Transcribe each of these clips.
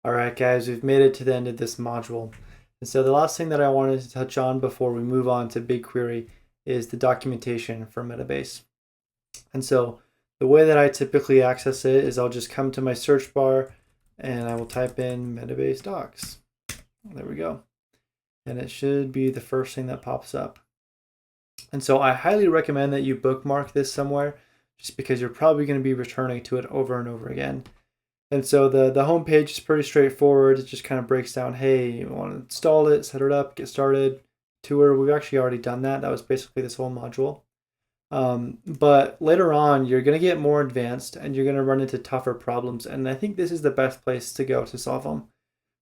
All right, guys, we've made it to the end of this module. And so the last thing that I wanted to touch on before we move on to BigQuery is the documentation for Metabase. And so the way that I typically access it is I'll just come to my search bar and I will type in Metabase Docs. There we go. And it should be the first thing that pops up. And so I highly recommend that you bookmark this somewhere just because you're probably going to be returning to it over and over again. And so the home page is pretty straightforward. It just kind of breaks down, hey, you want to install it, set it up, get started, tour. We've actually already done that. That was basically this whole module. But later on, you're going to get more advanced and you're going to run into tougher problems. And I think this is the best place to go to solve them.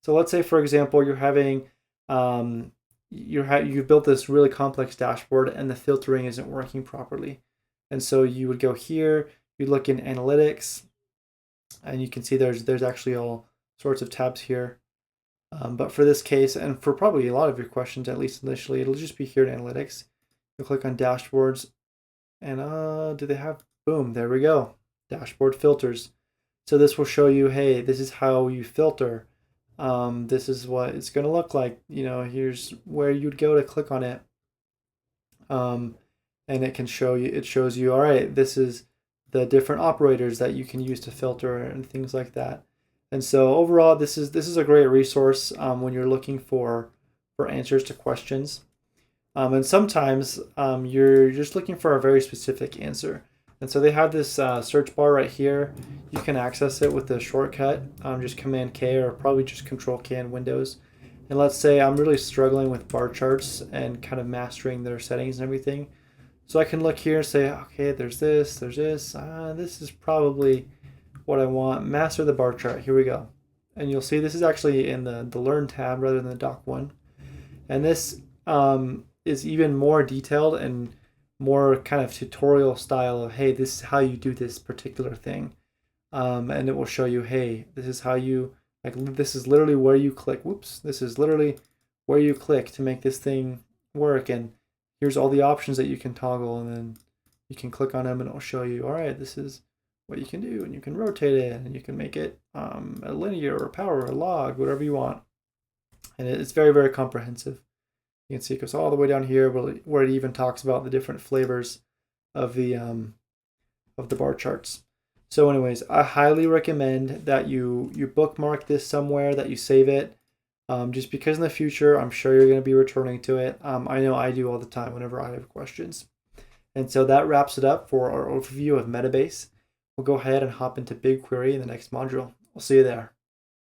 So let's say, for example, you're having, you've built this really complex dashboard and the filtering isn't working properly. And so you would go here, you look in analytics, and you can see there's actually all sorts of tabs here. But for this case, and for probably a lot of your questions, at least initially, it'll just be here in analytics. You'll click on dashboards, and do they have, boom, there we go, dashboard filters. So this will show you, hey, this is how you filter. This is what it's going to look like. You know, here's where you'd go to click on it. And it can show you, it shows you, all right, this is the different operators that you can use to filter and things like that. And so overall, this is a great resource when you're looking for answers to questions. And sometimes you're just looking for a very specific answer. And so they have this search bar right here. You can access it with the shortcut, just Command K or probably just Control K in Windows. And let's say I'm really struggling with bar charts and kind of mastering their settings and everything. So I can look here and say, okay, there's this. This is probably what I want. Master the bar chart. Here we go. And you'll see this is actually in the Learn tab rather than the Doc one. And this is even more detailed and more kind of tutorial style of, hey, this is how you do this particular thing. And it will show you, hey, this is how you, like, this is literally where you click. Whoops. This is literally where you click to make this thing work. And here's all the options that you can toggle, and then you can click on them and it'll show you, all right, this is what you can do, and you can rotate it, and you can make it a linear or power or log, whatever you want. And it's very, very comprehensive. You can see it goes all the way down here where it even talks about the different flavors of the bar charts. So anyways, I highly recommend that you bookmark this somewhere, that you save it. Just because in the future, I'm sure you're going to be returning to it. I know I do all the time whenever I have questions. And so that wraps it up for our overview of Metabase. We'll go ahead and hop into BigQuery in the next module. We'll see you there.